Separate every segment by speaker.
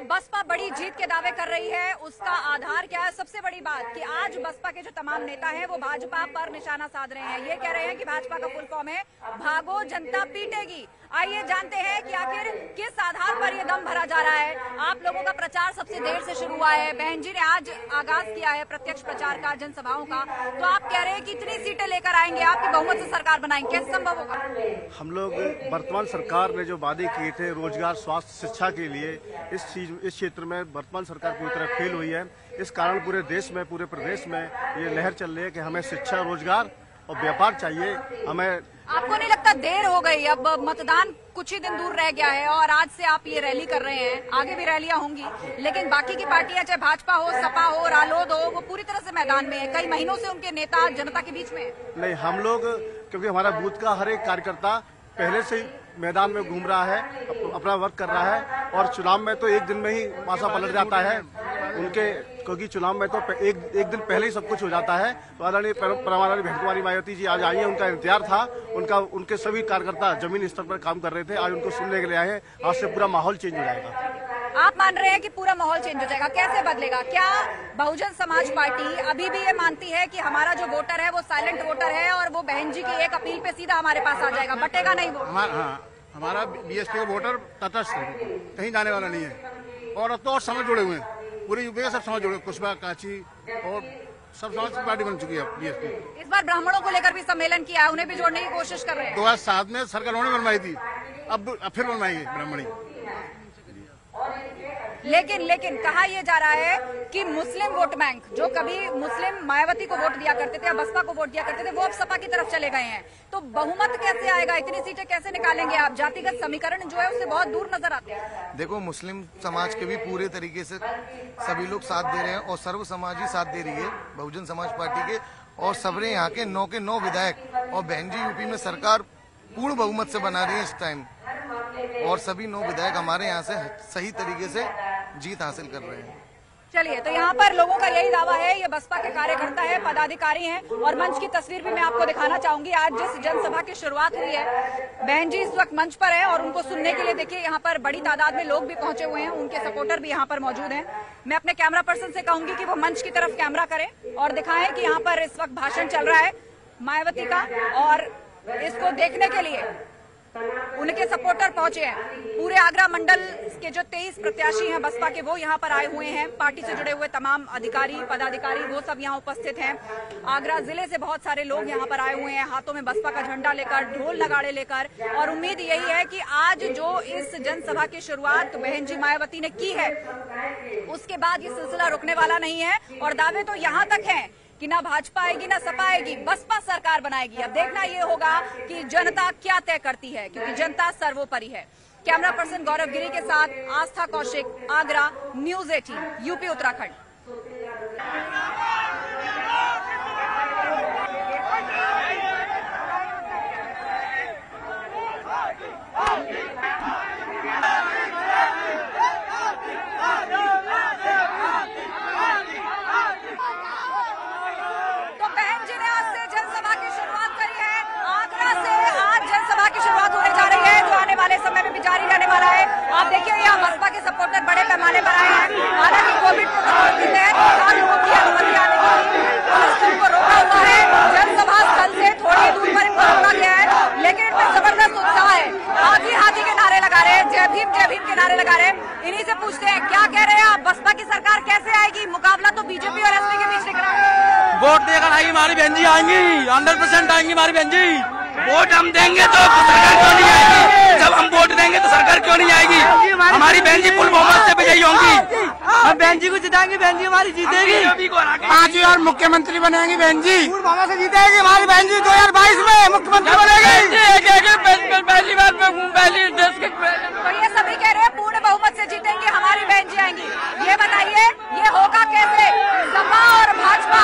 Speaker 1: बसपा बड़ी जीत के दावे कर रही है, उसका आधार क्या है? सबसे बड़ी बात कि आज बसपा के जो तमाम नेता हैं वो भाजपा पर निशाना साध रहे हैं। ये कह रहे हैं कि भाजपा का फुल फॉर्म है भागो जनता पीटेगी। आइए जानते हैं कि आखिर किस आधार पर ये दम भरा जा रहा है। आप लोगों का प्रचार सबसे देर से शुरू हुआ है, बहन जी ने आज आगाज किया है प्रत्यक्ष प्रचार का, जनसभाओं का, तो आप कह रहे हैं कि इतनी सीटें लेकर आएंगे, आपकी बहुमत से सरकार बनाएंगे, कैसे संभव होगा?
Speaker 2: हम लोग वर्तमान सरकार ने जो वादे किए थे रोजगार, स्वास्थ्य, शिक्षा के लिए, इस क्षेत्र में वर्तमान सरकार पूरी तरह फेल हुई है। इस कारण पूरे देश में, पूरे प्रदेश में ये लहर चल रही है कि हमें शिक्षा, रोजगार और व्यापार चाहिए। हमें
Speaker 1: आपको नहीं लगता देर हो गई? अब मतदान कुछ ही दिन दूर रह गया है और आज से आप ये रैली कर रहे हैं, आगे भी रैलियां होंगी, लेकिन बाकी की पार्टियां चाहे भाजपा हो, सपा हो, रालोद हो, वो पूरी तरह से मैदान में है। कई महीनों से उनके नेता जनता के बीच में
Speaker 2: नहीं, हम लोग क्योंकि हमारा बूथ का हर एक कार्यकर्ता पहले से ही मैदान में घूम रहा है, अपना वर्क कर रहा है और चुनाव में तो एक दिन में ही पासा पलट जाता है उनके, क्योंकि चुनाव में तो एक दिन पहले ही सब कुछ हो जाता है। तो आदरणीय परमानंद बहन कुमारी मायावती जी आज आई है, उनका इंतजार था, उनके सभी कार्यकर्ता जमीन स्तर पर काम कर रहे थे, आज उनको सुनने के लिए आए हैं। आज से पूरा माहौल चेंज हो जाएगा।
Speaker 1: आप मान रहे हैं कि पूरा माहौल चेंज हो जाएगा, कैसे बदलेगा? क्या बहुजन समाज पार्टी अभी भी ये मानती है कि हमारा जो वोटर है वो साइलेंट वोटर है और वो बहन जी की एक अपील पे सीधा हमारे पास आ जाएगा, बटेगा नहीं वो?
Speaker 3: हमारा बीएसपी का वोटर तटस्थ है, कहीं जाने वाला नहीं है। और अब तो और समाज जुड़े हुए हैं, पूरे यूपी का सब समाज जुड़े, कुशबा, काची और सब समाज की पार्टी बन चुकी है बीएसपी।
Speaker 1: इस बार ब्राह्मणों को लेकर भी सम्मेलन किया है, उन्हें भी जोड़ने की कोशिश कर रहे हैं।
Speaker 3: 2007 में सरकार उन्होंने बनवाई थी, अब फिर बनवाएंगे ब्राह्मणी।
Speaker 1: लेकिन कहा यह जा रहा है कि मुस्लिम वोट बैंक जो कभी मुस्लिम मायावती को वोट दिया करते थे या बसपा को वोट दिया करते थे, वो अब सपा की तरफ चले गए हैं। तो बहुमत कैसे आएगा? इतनी सीटें कैसे निकालेंगे आप? जातिगत समीकरण जो है उससे बहुत दूर नजर आते हैं।
Speaker 4: देखो, मुस्लिम समाज के भी पूरे तरीके से सभी लोग साथ दे रहे हैं और सर्व समाज ही साथ दे रही है बहुजन समाज पार्टी के, और सबरे यहाँ के 9 के 9 विधायक, और बहन जी यूपी में सरकार पूर्ण बहुमत से बना रही है इस टाइम, और सभी 9 विधायक हमारे यहाँ से सही तरीके से जीत हासिल कर रहे हैं।
Speaker 1: चलिए, तो यहाँ पर लोगों का यही दावा है, ये बसपा के कार्यकर्ता है, पदाधिकारी हैं, और मंच की तस्वीर भी मैं आपको दिखाना चाहूंगी। आज जिस जनसभा की शुरुआत हुई है, बहन जी इस वक्त मंच पर है और उनको सुनने के लिए देखिए यहाँ पर बड़ी तादाद में लोग भी पहुंचे हुए हैं, उनके सपोर्टर भी यहाँ पर मौजूद हैं। मैं अपने कैमरा पर्सन से कहूंगी कि वो मंच की तरफ कैमरा करें और दिखाएं कि यहाँ पर इस वक्त भाषण चल रहा है मायावती का, और इसको देखने के लिए उनके सपोर्टर पहुंचे हैं। पूरे आगरा मंडल के जो 23 प्रत्याशी हैं बसपा के, वो यहाँ पर आए हुए हैं। पार्टी से जुड़े हुए तमाम अधिकारी, पदाधिकारी, वो सब यहाँ उपस्थित हैं। आगरा जिले से बहुत सारे लोग यहाँ पर आए हुए हैं, हाथों में बसपा का झंडा लेकर, ढोल नगाड़े लेकर, और उम्मीद यही है कि आज जो इस जनसभा की शुरुआत बहन जी मायावती ने की है, उसके बाद ये सिलसिला रुकने वाला नहीं है। और दावे तो यहाँ तक हैं कि ना भाजपा आएगी ना सपा आएगी, बसपा सरकार बनाएगी। अब देखना ये होगा कि जनता क्या तय करती है, क्योंकि जनता सर्वोपरि है। कैमरा पर्सन गौरव गिरी के साथ आस्था कौशिक, आगरा, न्यूज़ 18, यूपी उत्तराखंड। समय में भी जारी रहने वाला है। आप देखिए यहाँ बसपा के सपोर्टर बड़े पैमाने पर आए हैं। हालांकि कोविड प्रोटोकॉल के तहत 4 लोगों की अनुमति आने की पुलिस उनको रोका हुआ है। जनसभा स्थल से थोड़ी दूर पर इनको रोका गया है, लेकिन इनमें जबरदस्त उत्साह है। हाथी हाथी के नारे लगा रहे हैं, जय भीम के नारे लगा रहे हैं। इन्हीं से पूछते हैं, क्या कह रहे हैं आप? बसपा की सरकार कैसे आएगी? मुकाबला तो बीजेपी और एसपी के बीच दिख रहा है।
Speaker 5: वोट देकर आएगी हमारी बहन जी, आएंगी 100% आएंगी हमारी बहन जी। वोट हम देंगे तो सरकार क्यों नहीं आएगी? जब हम वोट देंगे तो सरकार क्यों नहीं आएगी? हमारी बहन जी फुल बहुमत से विजयी होंगी।
Speaker 6: हम बहन जी को जिताएंगे, बहन जी हमारी जीतेगी।
Speaker 5: 5 बार मुख्यमंत्री बनेंगी बहन जी,
Speaker 6: फुल बहुमत से जीतेगी हमारी बहन जी। 2022 में मुख्यमंत्री बनेगी,
Speaker 5: पहली बार पहली देश के।
Speaker 1: तो ये सभी कह रहे हैं पूर्ण बहुमत से जीतेंगे, हमारी बहन जी आएंगी। ये बताइए, ये होगा कैसे? सपा और भाजपा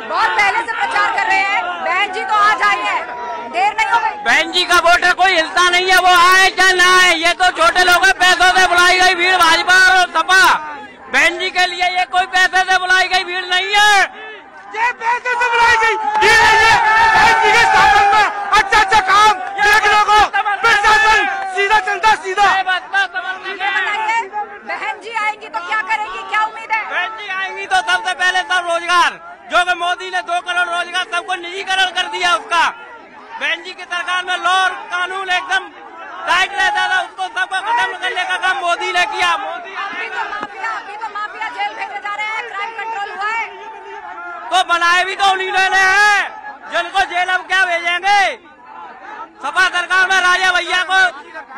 Speaker 1: बहुत पहले से प्रचार कर रहे हैं, बहन जी तो आज आई है, देर नहीं हो गई।
Speaker 5: बहन जी का वोटर कोई हिलता नहीं है, वो आए क्या ना आए, ये तो छोटे लोग पैसों से बुलाई गई भीड़ भाजपा और सपा। बहन जी के लिए ये कोई पैसे से बुलाई गई भीड़ नहीं है,
Speaker 6: ये पैसे से बुलाई गई भीड़ है। बहन जी के शासन में अच्छा काम देखने को, प्रशासन सीधा चलता सीधा।
Speaker 1: बताइए, बहन जी आएगी आएंगी तो क्या करेंगी, क्या उम्मीद है?
Speaker 5: बहन जी आएंगी तो सबसे पहले सब रोजगार, जो कि मोदी ने 2 करोड़ रोजगार सबको निजीकरण कर दिया उसका। बहन जी की सरकार में लॉ और कानून एकदम टाइट रहता था, उसको सबको खत्म करने का काम मोदी ने किया।
Speaker 1: अभी तो माफिया जेल भेजे जा रहे हैं, क्राइम कंट्रोल हुआ है
Speaker 5: तो बनाए भी तो उन्हीं ने हैं, जिनको जेल अब क्या भेजेंगे। सपा सरकार में राजा भैया को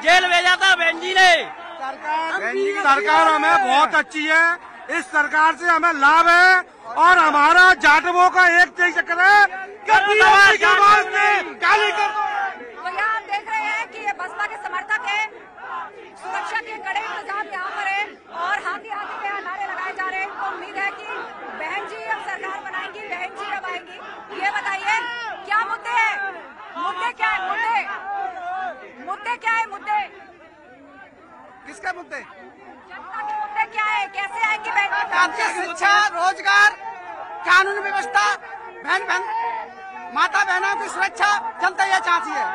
Speaker 5: जेल भेजा था बहन जी ने।
Speaker 6: सरकार हमें बहुत अच्छी है, इस सरकार से हमें लाभ है और हमारा जाटवों का एक चक्कर है कि बीजेपी के वास्ते गाली कर दो।
Speaker 1: तो यहाँ आप देख रहे हैं कि ये बसपा के समर्थक है, सुरक्षा के कड़े इंतजाम यहाँ पर है और हाथी हाथी के नारे लगाए जा रहे हैं। उनको उम्मीद है कि बहन जी अब सरकार बनाएंगी, बहन जी अब आएंगी। ये बताइए क्या मुद्दे हैं, मुद्दे क्या है, मुद्दे क्या है, मुद्दे
Speaker 6: किसके मुद्दे?
Speaker 1: जनता के मुद्दे क्या है, कैसे आएंगी बहन?
Speaker 7: शिक्षा, रोजगार, कानून व्यवस्था, बहन माता बहनों की सुरक्षा जनता ये चाहती है।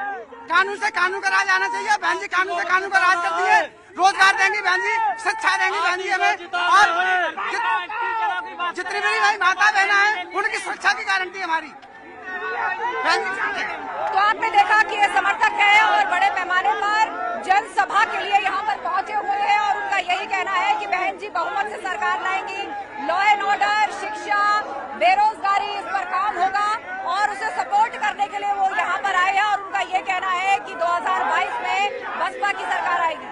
Speaker 7: कानून से कानून का राज आना चाहिए। बहन जी कानून से कानून का राज करती है, रोजगार देंगी बहन जी, शिक्षा देंगी बहन जी हमें, और जितनी भी भाई माता बहना है उनकी सुरक्षा की गारंटी हमारी बहन जी।
Speaker 1: तो आपने देखा कि ये समर्थक है और बड़े पैमाने पर जनसभा के लिए यहाँ पर पहुंचे हुए हैं और उनका यही कहना है कि बहन जी बहुमत से सरकार लाएंगी, लॉ एंड ऑर्डर, शिक्षा, बेरोजगारी, इस पर काम होगा और उसे सपोर्ट करने के लिए वो यहाँ पर आए हैं और उनका ये कहना है कि 2022 में बसपा की सरकार आएगी।